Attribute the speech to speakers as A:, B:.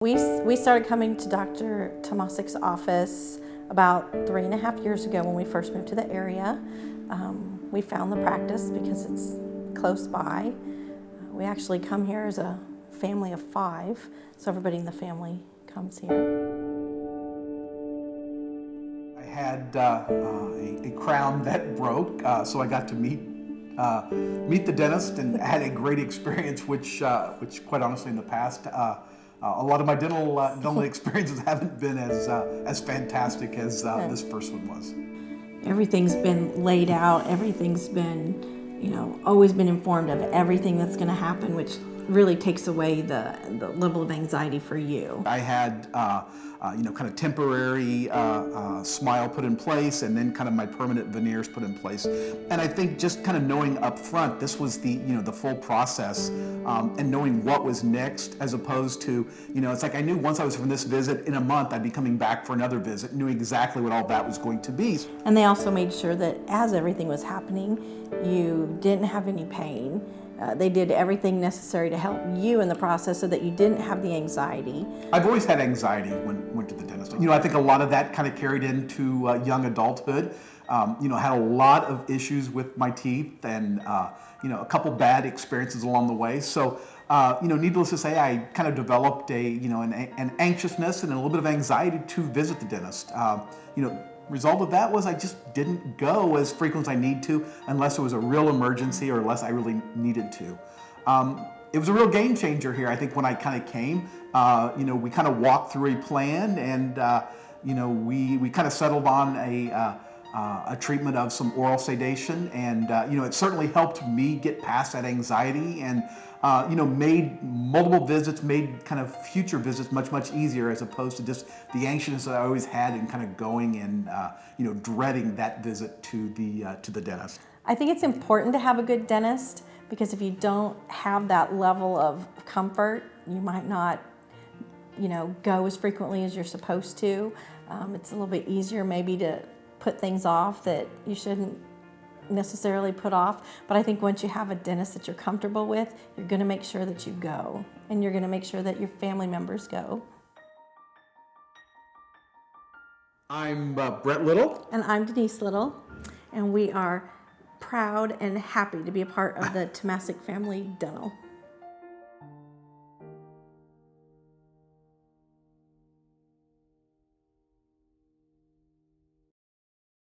A: We started coming to Dr. Tomasik's office about 3.5 years ago when we first moved to the area. We found the practice because it's close by. We actually come here as a family of 5, so everybody in the family comes here.
B: I had a crown that broke, so I got to meet the dentist and had a great experience, which quite honestly in the past, a lot of my dental experiences haven't been as fantastic as this first one was.
A: Everything's been laid out, everything's been, always been informed of everything that's going to happen, which really takes away the level of anxiety for you.
B: I had, kind of temporary smile put in place, and then kind of my permanent veneers put in place. And I think just kind of knowing up front, this was the full process, and knowing what was next, as opposed to, it's like I knew once I was from this visit, in a month I'd be coming back for another visit, knew exactly what all that was going to be.
A: And they also made sure that as everything was happening, you didn't have any pain. They did everything necessary to help you in the process so that you didn't have the anxiety.
B: I've always had anxiety when I went to the dentist. I think a lot of that kind of carried into young adulthood. Had a lot of issues with my teeth and, a couple bad experiences along the way. So, needless to say, I kind of developed an anxiousness and a little bit of anxiety to visit the dentist. Result of that was I just didn't go as frequent as I need to unless it was a real emergency or unless I really needed to. It was a real game changer here. I think when I kind of came, we kind of walked through a plan, and we kind of settled on a treatment of some oral sedation, and it certainly helped me get past that anxiety, and made multiple visits, made kind of future visits much easier, as opposed to just the anxiousness that I always had in kind of going and dreading that visit to the dentist.
A: I think it's important to have a good dentist, because if you don't have that level of comfort, you might not go as frequently as you're supposed to. It's a little bit easier maybe to put things off that you shouldn't necessarily put off, but I think once you have a dentist that you're comfortable with, you're going to make sure that you go, and you're going to make sure that your family members go.
B: I'm Brett Little.
A: And I'm Denise Little, and we are proud and happy to be a part of the Tomasik Family Dental.